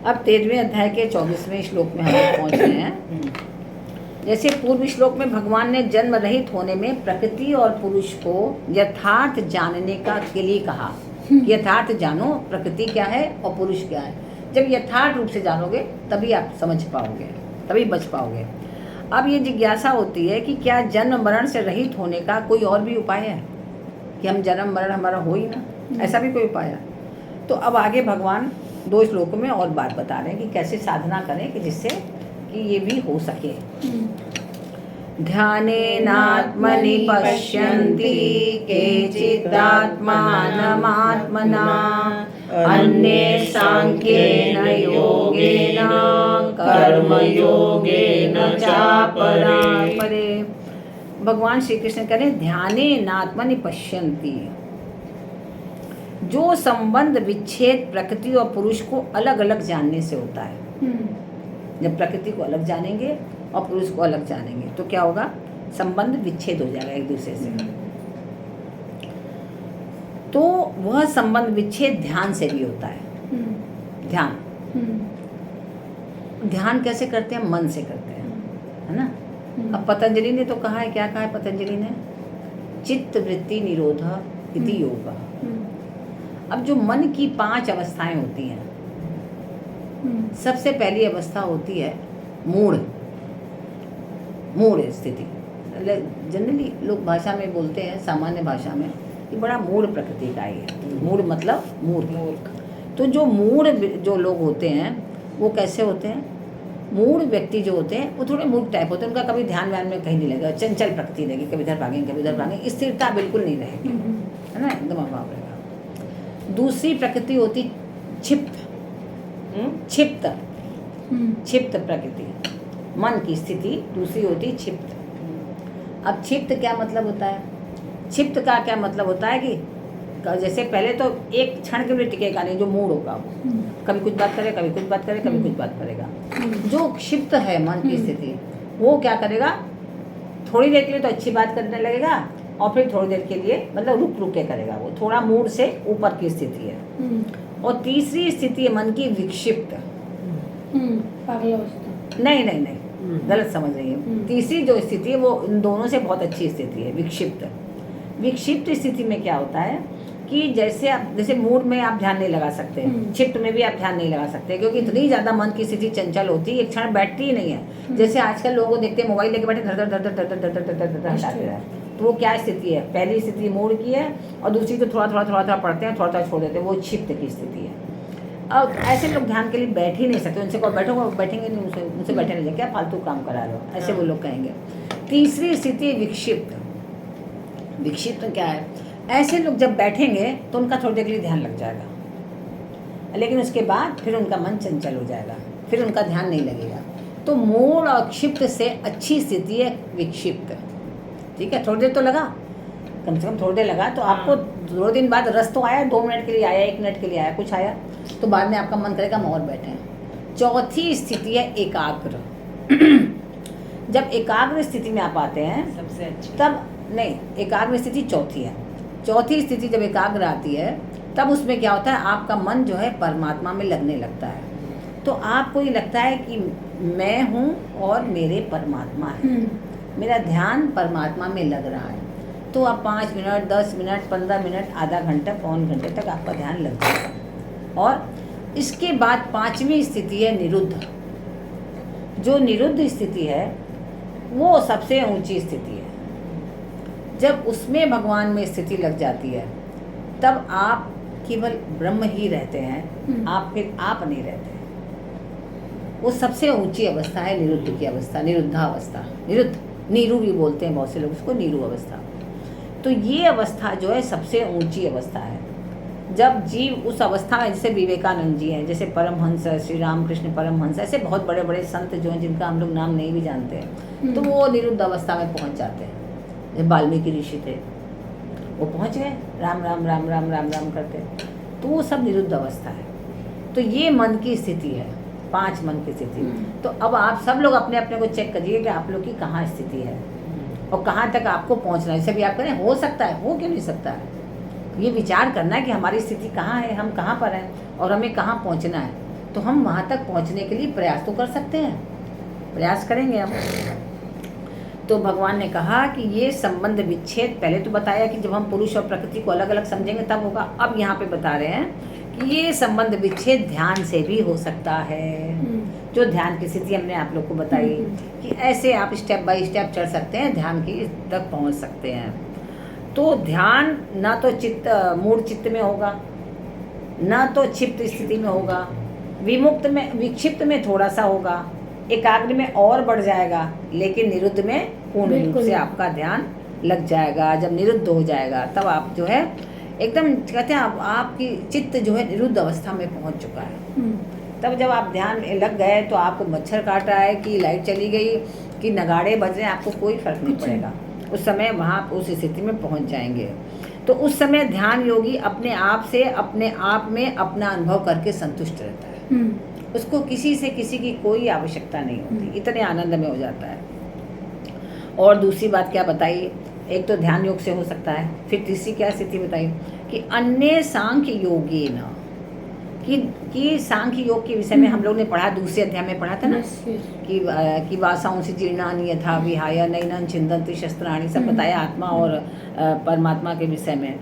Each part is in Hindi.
अब 13वें अध्याय के 24वें श्लोक में हम लोग पहुँच रहे हैं। जैसे पूर्व श्लोक में भगवान ने जन्म रहित होने में प्रकृति और पुरुष को यथार्थ जानने का के लिए कहा कि यथार्थ जानो, प्रकृति क्या है और पुरुष क्या है। जब यथार्थ रूप से जानोगे तभी आप समझ पाओगे, तभी बच पाओगे। अब ये जिज्ञासा होती है कि क्या जन्म मरण से रहित होने का कोई और भी उपाय है कि हम जन्म मरण हमारा हो ही ना, ऐसा भी कोई उपाय है? तो अब आगे भगवान 2 श्लोकों में और बात बता रहे हैं कि कैसे साधना करें कि जिससे कि ये भी हो सके। ध्यानेनात्मनि पश्यन्ति केचिदात्मानमात्मना अन्ये सांख्येन योगेन कर्मयोगेन चापरे। भगवान श्री कृष्ण कह रहे हैं ध्यानेनात्मनि पश्यन्ति। जो संबंध विच्छेद प्रकृति और पुरुष को अलग अलग जानने से होता है, जब प्रकृति को अलग जानेंगे और पुरुष को अलग जानेंगे तो क्या होगा? संबंध विच्छेद हो जाएगा एक दूसरे से। तो वह संबंध विच्छेद ध्यान से भी होता है। ध्यान ध्यान कैसे करते हैं? मन से करते हैं, है ना। अब पतंजलि ने तो कहा है, क्या कहा है पतंजलि ने? चित्त वृत्ति निरोध इति योग। अब जो मन की 5 अवस्थाएं होती हैं, सबसे पहली अवस्था होती है मूढ़ स्थिति। जनरली लोग भाषा में बोलते हैं, सामान्य भाषा में, कि बड़ा मूढ़ प्रकृति का है। मूढ़ मतलब मूर्ख। तो जो मूढ़ जो लोग होते हैं वो कैसे होते हैं? मूढ़ व्यक्ति जो होते हैं वो थोड़े मूर्ख टाइप होते हैं। उनका कभी ध्यान व्यान में कहीं नहीं लगेगा, चंचल प्रकृति रहेगी, कभी इधर भागेंगे कभी उधर भागेंगे, स्थिरता बिल्कुल नहीं रहेगी, है ना, एकदम अभाव रहेगा। दूसरी प्रकृति होती क्षिप्त प्रकृति, मन की स्थिति दूसरी होती क्षिप्त। अब क्षिप्त क्या मतलब होता है? क्षिप्त का क्या मतलब होता है कि जैसे पहले तो एक क्षण के लिए टिकेगा नहीं, जो मूड होगा वो कभी कुछ बात करे, कभी कुछ बात करे, कभी कुछ बात करेगा। जो क्षिप्त है मन की स्थिति, वो क्या करेगा? थोड़ी देर के लिए तो अच्छी बात करने लगेगा और फिर थोड़ी देर के लिए मतलब रुक के करेगा, वो थोड़ा मूड से ऊपर की स्थिति है। और तीसरी स्थिति है मन की विक्षिप्त। नहीं, गलत समझ रही है। तीसरी जो स्थिति है वो इन दोनों से बहुत अच्छी स्थिति है, विक्षिप्त स्थिति में क्या होता है कि जैसे मूड में आप ध्यान नहीं लगा सकते, क्षिप्त में भी आप ध्यान नहीं लगा सकते, क्योंकि इतनी ज़्यादा मन की स्थिति चंचल होती है, एक क्षण बैठती ही नहीं है। जैसे आजकल लोगों को देखते हैं मोबाइल लेके बैठे धर हटाते हैं, तो वो क्या स्थिति है? पहली स्थिति मूड की है और दूसरी तो थोड़ा पढ़ते हैं, थोड़ा छोड़ देते हैं, वो क्षिप्त की स्थिति है। अब ऐसे लोग ध्यान के लिए बैठ ही नहीं सकते, उनसे को बैठेंगे नहीं, उनसे बैठे नहीं, क्या फालतू काम करा लो, ऐसे वो लोग कहेंगे। तीसरी स्थिति विक्षिप्त क्या है? ऐसे लोग जब बैठेंगे तो उनका थोड़ी देर के लिए ध्यान लग जाएगा, लेकिन उसके बाद फिर उनका मन चंचल हो जाएगा, फिर उनका ध्यान नहीं लगेगा। तो मूढ़ और क्षिप्त से अच्छी स्थिति है विक्षिप्त। ठीक है, थोड़ी देर तो लगा, कम से कम थोड़ी देर लगा, तो आपको 2 दिन बाद रस तो आया, 2 मिनट के लिए आया, 1 मिनट के लिए आया, कुछ आया, तो बाद में आपका मन करेगा हम और बैठें। चौथी स्थिति है एकाग्र। जब एकाग्र स्थिति में आप आते हैं सबसे अच्छी, तब नहीं, एकाग्र स्थिति चौथी है। चौथी स्थिति जब एकाग्र आती है तब उसमें क्या होता है? आपका मन जो है परमात्मा में लगने लगता है। तो आपको ये लगता है कि मैं हूँ और मेरे परमात्मा है, मेरा ध्यान परमात्मा में लग रहा है। तो आप 5 मिनट, 10 मिनट, 15 मिनट, आधा घंटा, पौन घंटे तक आपका ध्यान लग जाएगा। और इसके बाद 5वीं स्थिति है निरुद्ध। जो निरुद्ध स्थिति है वो सबसे ऊंची स्थिति है। जब उसमें भगवान में स्थिति लग जाती है तब आप केवल ब्रह्म ही रहते हैं, आप फिर आप नहीं रहते। वो सबसे ऊंची अवस्था है निरुद्ध की अवस्था, निरुद्धावस्था। नीरू भी बोलते हैं बहुत से लोग उसको, नीरू अवस्था। तो ये अवस्था जो है सबसे ऊंची अवस्था है। जब जीव उस अवस्था में, जैसे विवेकानंद जी हैं, जैसे परमहंस, श्री रामकृष्ण परमहंस, ऐसे बहुत बड़े बड़े संत जो हैं जिनका हम लोग नाम नहीं भी जानते हैं, तो वो निरुद्ध अवस्था में पहुंच जाते हैं। जब वाल्मीकि ऋषि थे वो पहुंच गए, राम राम राम राम राम राम करते, तो वो सब निरुद्ध अवस्था है। तो ये मन की स्थिति है, 5 मन की स्थिति। तो अब आप सब लोग अपने अपने को चेक करिए कि आप लोग की कहाँ स्थिति है और कहाँ तक आपको पहुँचना है। जैसे भी आप करें, हो सकता है, हो क्यों नहीं सकता है, ये विचार करना है कि हमारी स्थिति कहाँ है, हम कहाँ पर हैं और हमें कहाँ पहुँचना है। तो हम वहाँ तक पहुँचने के लिए प्रयास तो कर सकते हैं, प्रयास करेंगे हम। तो भगवान ने कहा कि ये संबंध विच्छेद, पहले तो बताया कि जब हम पुरुष और प्रकृति को अलग अलग समझेंगे तब होगा। अब यहाँ पे बता रहे हैं कि ये संबंध विच्छेद ध्यान से भी हो सकता है। जो ध्यान की स्थिति हमने आप लोग को बताई कि ऐसे आप स्टेप बाय स्टेप चढ़ सकते हैं, ध्यान की तक पहुँच सकते हैं। तो ध्यान ना तो मूढ़ चित्त में होगा, ना तो क्षिप्त स्थिति में होगा, विमुक्त में, विक्षिप्त में थोड़ा सा होगा, एकाग्र में और बढ़ जाएगा, लेकिन निरुद्ध में पूर्ण रूप से आपका ध्यान लग जाएगा। जब निरुद्ध हो जाएगा तब आप जो है एकदम कहते हैं आपकी चित्त जो है निरुद्ध अवस्था में पहुंच चुका है। तब जब आप ध्यान में लग गए तो आपको मच्छर काट रहा है कि लाइट चली गई कि नगाड़े बज रहे हैं, आपको कोई फर्क नहीं पड़ेगा। उस समय वहाँ उस स्थिति में पहुँच जाएंगे। तो उस समय ध्यान योगी अपने आप से अपने आप में अपना अनुभव करके संतुष्ट रहता है। उसको किसी से किसी की कोई आवश्यकता नहीं होती, इतने आनंद में हो जाता है। और दूसरी बात क्या बताई, एक तो ध्यान योग से हो सकता है, फिर तीसरी क्या स्थिति बताई कि अन्य सांख्य योगी न, कि सांख्य योग के विषय में हम लोग ने पढ़ा, दूसरे अध्याय में पढ़ा था ना कि वासांसी जीर्णानि यथा विहाय नैनं छिन्दन्ति शस्त्राणि, सब बताया आत्मा और परमात्मा के विषय में।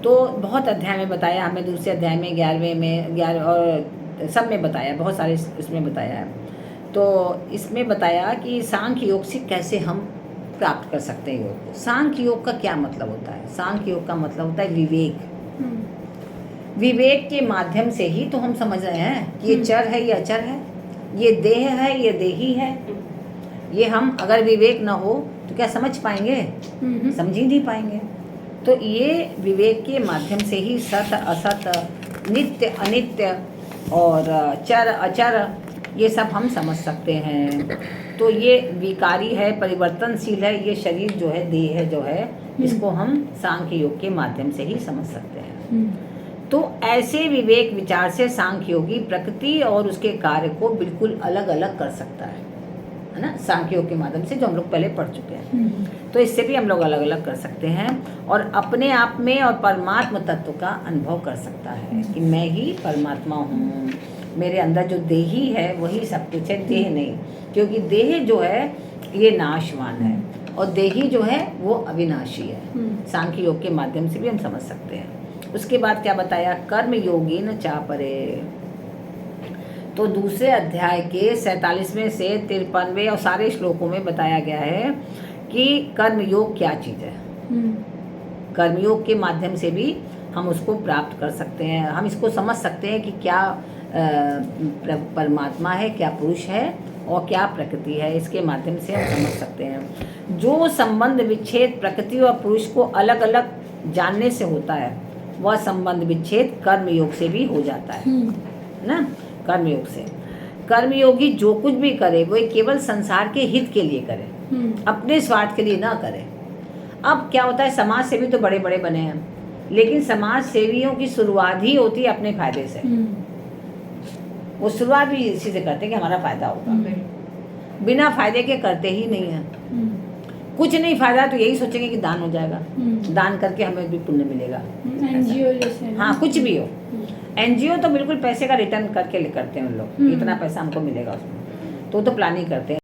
तो बहुत अध्याय में बताया हमें, दूसरे अध्याय में 11वें में 11 और सब में बताया, बहुत सारे इसमें बताया है। तो इसमें बताया कि सांख्य योग से कैसे हम प्राप्त कर सकते हैं योग को। सांख्य योग का क्या मतलब होता है? सांख्य योग का मतलब होता है विवेक। विवेक के माध्यम से ही तो हम समझ रहे हैं कि ये चर है, ये अचर है, ये देह है, ये देही है। ये हम अगर विवेक न हो तो क्या समझ पाएंगे? समझ ही नहीं पाएंगे। तो ये विवेक के माध्यम से ही सत असत, नित्य अनित्य और चर अचर ये सब हम समझ सकते हैं। तो ये विकारी है, परिवर्तनशील है, ये शरीर जो है, देह जो है, इसको हम सांख्य योग के माध्यम से ही समझ सकते हैं। तो ऐसे विवेक विचार से सांख्य योगी प्रकृति और उसके कार्य को बिल्कुल अलग अलग कर सकता है ना, सांख्य योग के माध्यम से, जो हम लोग पहले पढ़ चुके हैं। तो इससे भी हम लोग अलग अलग कर सकते हैं और अपने आप में और परमात्मा तत्व का अनुभव कर सकता है कि मैं ही परमात्मा हूँ, मेरे अंदर जो देही है वही सब कुछ है, देह नहीं। क्योंकि देह जो है ये नाशवान है और देही जो है वो अविनाशी है। सांख्य योग के माध्यम से भी हम समझ सकते हैं। उसके बाद क्या बताया, कर्म योगी न चापरे। तो दूसरे अध्याय के 47वें से 53वें और सारे श्लोकों में बताया गया है कि कर्म योग क्या चीज़ है। कर्म योग के माध्यम से भी हम उसको प्राप्त कर सकते हैं। हम इसको समझ सकते हैं कि क्या परमात्मा है, क्या पुरुष है और क्या प्रकृति है। इसके माध्यम से हम समझ सकते हैं। जो संबंध विच्छेद प्रकृति और पुरुष को अलग अलग जानने से होता है, वह संबंध विच्छेद कर्म योग से भी हो जाता है ना। कर्म योग से कर्मयोगी जो कुछ भी करे वो केवल संसार के हित के लिए करे, अपने स्वार्थ के लिए ना करे। अब क्या होता है, समाज सेवी तो बड़े बड़े बने हैं, लेकिन समाज सेवियों की शुरुआत ही होती है अपने फायदे से। वो शुरुआत भी इसी से करते हैं कि हमारा फायदा होगा, बिना फायदे के करते ही नहीं है। कुछ नहीं फायदा तो यही सोचेंगे कि दान हो जाएगा, दान करके हमें भी पुण्य मिलेगा। एनजीओ जैसे, हाँ कुछ भी हो, एनजीओ तो बिल्कुल पैसे का रिटर्न करके करते हैं उन लोग, इतना पैसा हमको मिलेगा उसमें, तो प्लानिंग करते हैं।